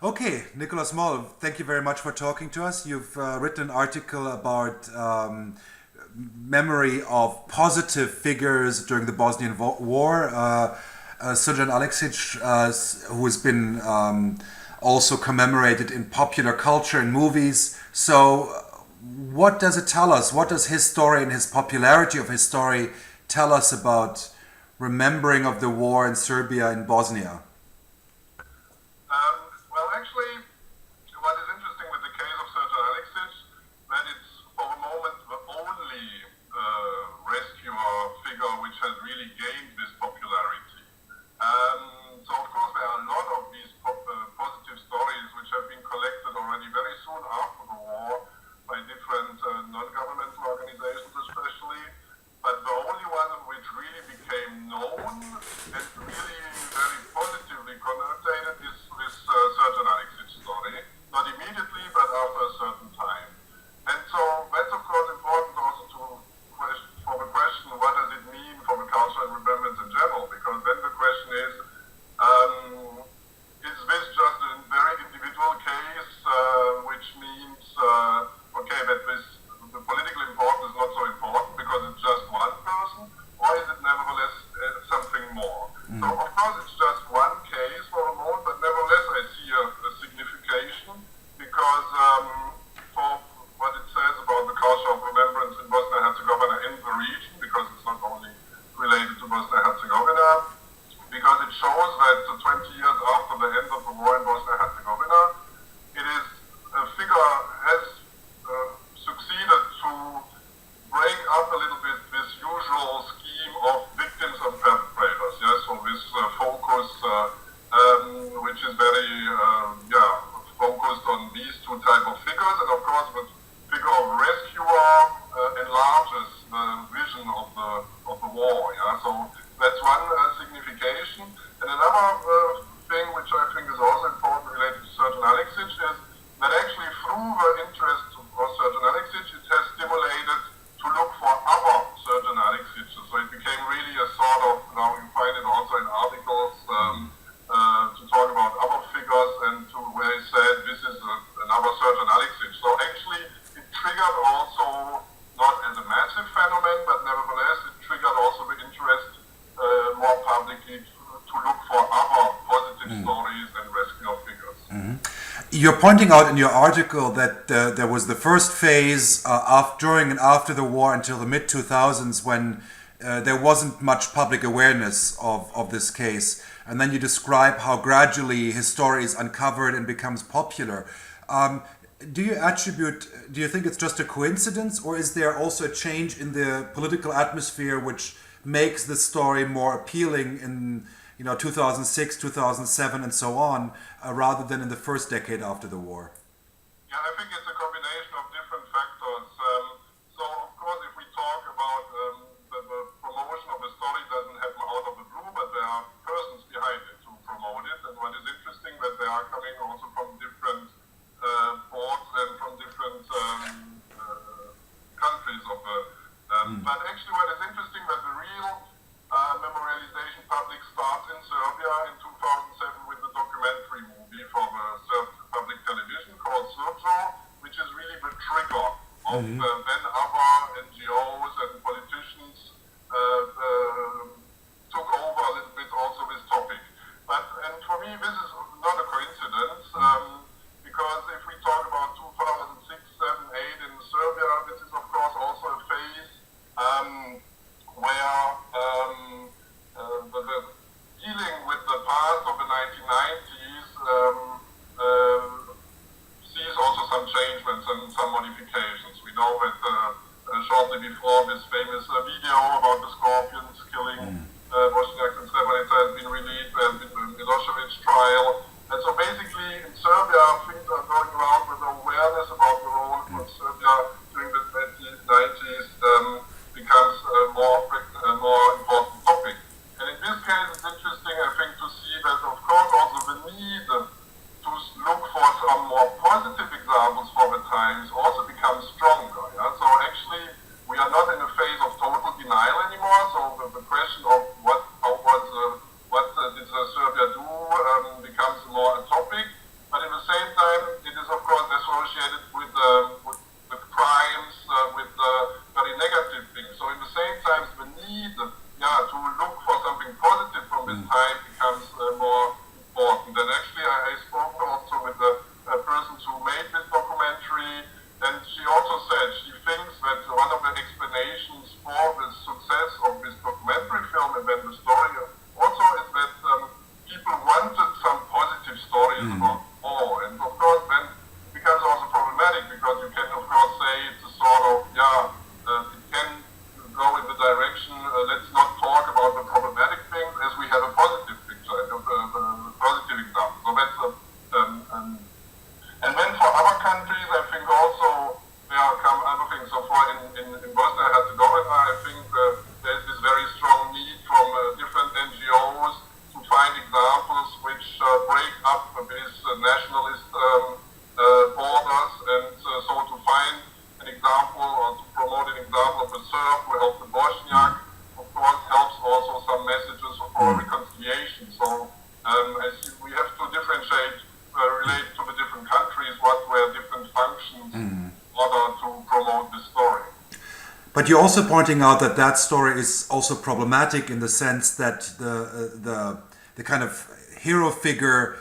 Okay, Nicolas Moll, thank you very much for talking to us. You've written an article about memory of positive figures during the Bosnian War. Srđan Aleksić, who has been also commemorated in popular culture and movies. So, what does it tell us? What does his story and his popularity of his story tell us about remembering of the war in Serbia and Bosnia? Well, actually, what is interesting with the case of Srđan Aleksić, that it's for the moment the only rescuer figure which has really gained this popularity. So, of course, there are a lot of these positive stories which have been collected already very soon after the war by different non-governmental organizations especially. But the only one which really became known and really very positively connotated is this Srđan Aleksić story. Not immediately, but after a certain time. And so that's of course important also for the question, what does it mean for the culture and remembrance in general? Because then the question is this just a very individual case, which means, that the political importance is not so important because it's just one person, or is it nevertheless something more? So of course it's just one case for a moment, but nevertheless I see a signification because for what it says about the culture of remembrance in Bosnia-Herzegovina in the region, because it's not only related to Bosnia-Herzegovina, because it shows that 20 years after the end of the war in Bosnia-Herzegovina, it is a figure has succeeded to break up a little bit this usual scheme of victims and perpetrators. Yes, so this focus, which is very focused on these two type of figures, and of course the figure of rescuer enlarges the vision of the war. Yeah, so that's one signification. And another thing which I think is also important related to Srđan Aleksić is that actually through the interest of Srđan Aleksić, it has stimulated to look for other Srđan Aleksićs. So it became really a sort of, now you find it also in articles, to talk about other figures and to where he said this is another Srđan Aleksić. So actually it triggered also, not as a massive phenomenon, but nevertheless it triggered also the interest more publicly to look for other positive stories and rescue figures. You're pointing out in your article that there was the first phase during and after the war until the mid-2000s when there wasn't much public awareness of this case. And then you describe how gradually his story is uncovered and becomes popular. Do you think it's just a coincidence, or is there also a change in the political atmosphere which makes the story more appealing in 2006, 2007 and so on, rather than in the first decade after the war? Yeah, I think it's a combination of different factors. So of course if we talk about the promotion of the story doesn't happen out of the blue, but there are persons behind it to promote it, and what is interesting that they are coming also from different boards and from different countries of the but actually what is interesting that the real memorialization public starts in Serbia in 2007 with the documentary movie for the Serbian public television called Srđo, which is really the trigger of then other NGOs and politicians took over a little bit also this topic. And for me this is not a coincidence, because if we talk about 2006, 7, 8 in Serbia, this is of course also a phase where the dealing with the past of the 1990s sees also some changements and some modifications. We know that shortly before this famous video about the scorpions killing Bosniaks in Srebrenica has been released, there has been the Milosevic trial. And so basically in Serbia things are going around with awareness about the role of Serbia during the 1990s becomes a more important topic. And in this case it's interesting, I think, to see that of course also the need to look for some more positive examples for the times also becomes stronger. Yeah? So actually we are not in a phase of total denial anymore, so the question of what did Serbia do becomes more a topic, but in the same time, it is of course associated with crimes, with very negative things. So in the same time, the need, to look for something positive from this time becomes more important. And actually, I spoke also with the persons who made this documentary, and she also said she thinks that one of the explanations for the success of this documentary film and then the story also is that people wanted some positive stories about war. And of course, then it becomes also problematic because you can, of course, say it's a sort of, it can go in the direction, let's not talk about the problematic things as we have a positive picture, a positive example. So that's and then for other countries, I think also there come other things. So for in Bosnia-Herzegovina, I think there's this very strong need from different NGOs to find examples which break up these nationalist borders, and so to find an example or to promote an example of a Serb who helped the Bosniak, of course, helps also some messages for reconciliation. So I see we have to differentiate, relate to the different countries, what were different functions in order to promote the story. But you're also pointing out that that story is also problematic in the sense that the kind of hero figure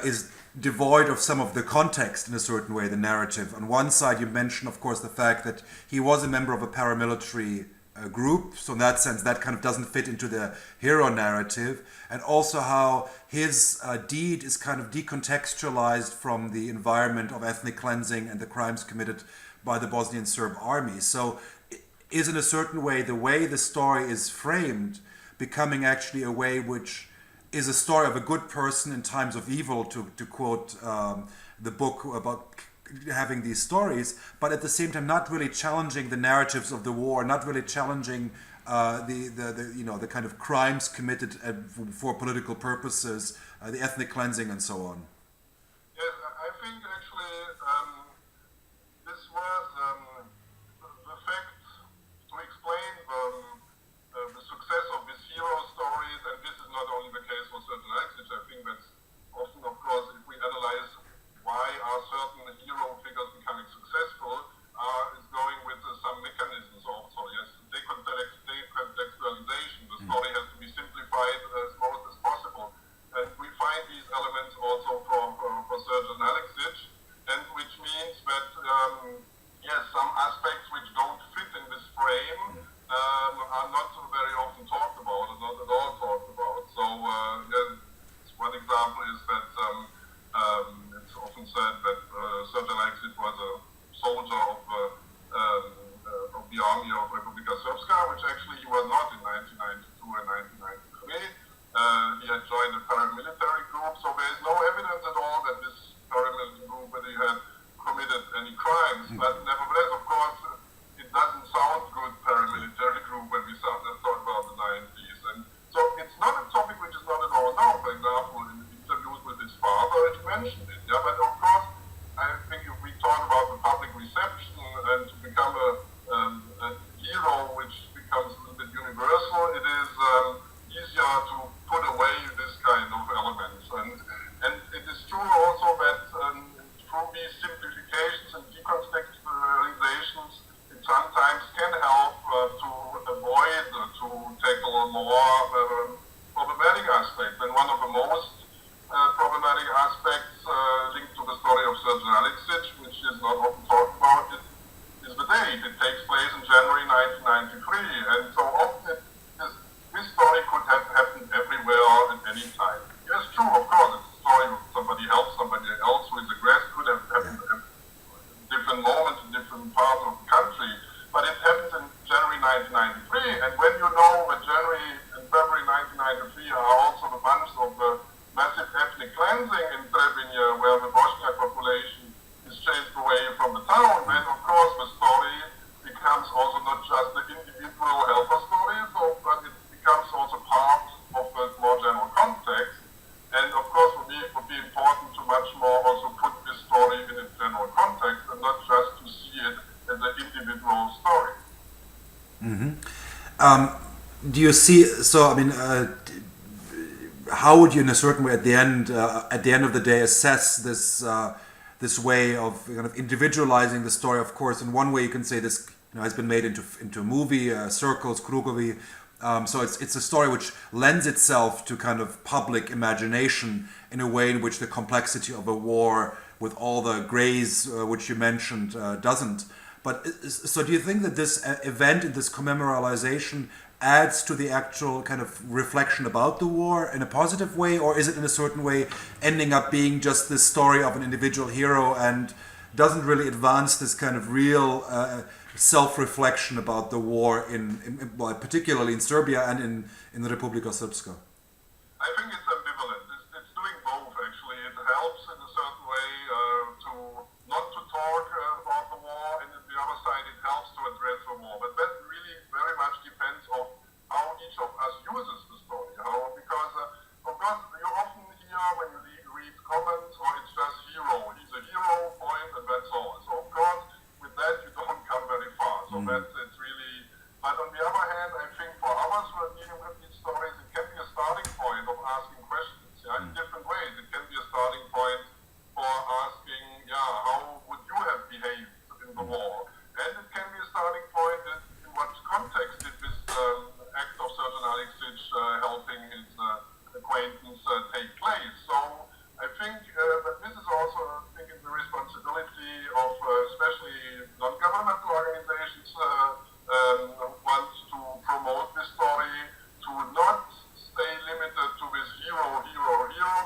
is devoid of some of the context in a certain way, the narrative. On one side, you mention, of course, the fact that he was a member of a paramilitary group, so in that sense, that kind of doesn't fit into the hero narrative, and also how his deed is kind of decontextualized from the environment of ethnic cleansing and the crimes committed by the Bosnian Serb army. So is in a certain way the story is framed becoming actually a way which is a story of a good person in times of evil, to quote the book about having these stories, but at the same time not really challenging the narratives of the war, not really challenging the kind of crimes committed for political purposes, the ethnic cleansing and so on. Yes, I think actually this was the fact to explain the success of these hero stories, and this is not only the case for Srđan Aleksić. I think that's often, of course, if we analyze why are certain hero figures becoming successful, is going with some mechanisms also. Yes, decontextualization. The story has to be simplified as most as possible, and we find these elements also for Srđan Aleksić, and which means that some aspects which don't fit in this frame are not very often talked about, or not at all talked about. So one example is that it's often said that Srđan Aleksić was a soldier of the army of Republika Srpska, which actually he was not in 1992 and 1993. He had joined a paramilitary group, so there is no evidence at all that this paramilitary group, that he had committed any crimes. But nevertheless, of course, it doesn't sound good, paramilitary group, when we talk about the 90s. And so it's not a topic which is not at all known. For example, in interviews with his father, he mentioned it. Yeah, but of course, I think if we talk about the public reception and to become a hero which becomes a little bit universal, it is easier to put away this kind of elements. And it is true also that through these simplifications and decontextualizations, it sometimes can help to avoid, to tackle more problematic aspects. And one of the most problematic aspects linked to the story of Srđan Aleksić, which is not often talked about, is the date. It takes place in January 1993, and so often this story could have happened everywhere at any time. Yes, true, of course, it's a story of somebody else who is aggressed, could have happened at different moments in different parts of the country, but it happens in January 1993, and when you know that January and February 1993 are also the months of the massive ethnic cleansing in Trebinje, where the Bosniak population is chased away from the town, then of course the story becomes also not just the individual helper story, but it becomes also part of the more general context. And of course, for me, it would be important to much more also put this story in its general context and not just to see it as an individual story. Do you see, so I mean, how would you, in a certain way, at the end of the day, assess this way of kind of individualizing the story? Of course, in one way, you can say this has been made into a movie, Circles, Krugovi. So it's a story which lends itself to kind of public imagination in a way in which the complexity of a war with all the grays which you mentioned doesn't. But so do you think that this event and this commemorialization adds to the actual kind of reflection about the war in a positive way, or is it in a certain way ending up being just this story of an individual hero and doesn't really advance this kind of real self-reflection about the war well, particularly in Serbia and in the Republika Srpska? I think it's ambivalent. It's doing both, actually. It helps in a certain way to not to talk about the war, and on the other side it helps to address the war. But that really very much depends on how each of us uses the story. Because of course you often hear when you read comments, or it's just hero. He's a hero, point, and that's all. So of course with that you don't come very far. So it's really. But on the other hand, I think for others who are dealing with these stories, it can be a starting point of asking questions, in different ways. It can be a starting point for asking, how would you have behaved in the war? And it can be a starting point in what context did this act of Srđan Aleksić helping his acquaintance take place. So I think that this is also, I think, the responsibility of especially non-governmental organizations want to promote this story, to not stay limited to this hero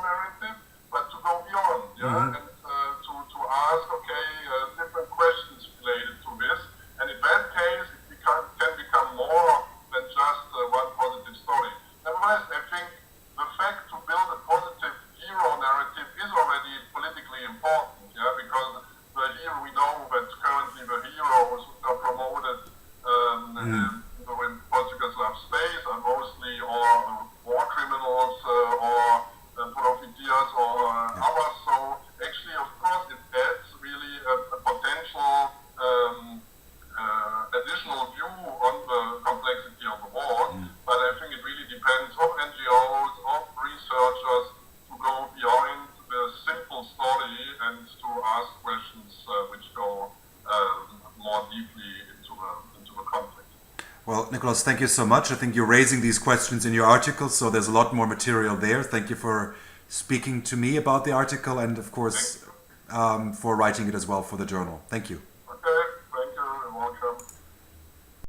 narrative, but to go beyond, and to ask, different questions related to this. And in that case, it can become more than just one positive story. Nevertheless, I think the fact to build a positive hero narrative is already politically important, because we know that currently the heroes are promoted in post-Yugoslav space are mostly war criminals or profiteers or others. So actually, of course, it adds really a potential additional view on the complexity of the war. But I think it really depends on NGOs, of researchers to go beyond the simple story and to ask questions which go more deeply into the conflict. Well, Nicolas, thank you so much. I think you're raising these questions in your article, so there's a lot more material there. Thank you for speaking to me about the article and, of course, for writing it as well for the journal. Thank you.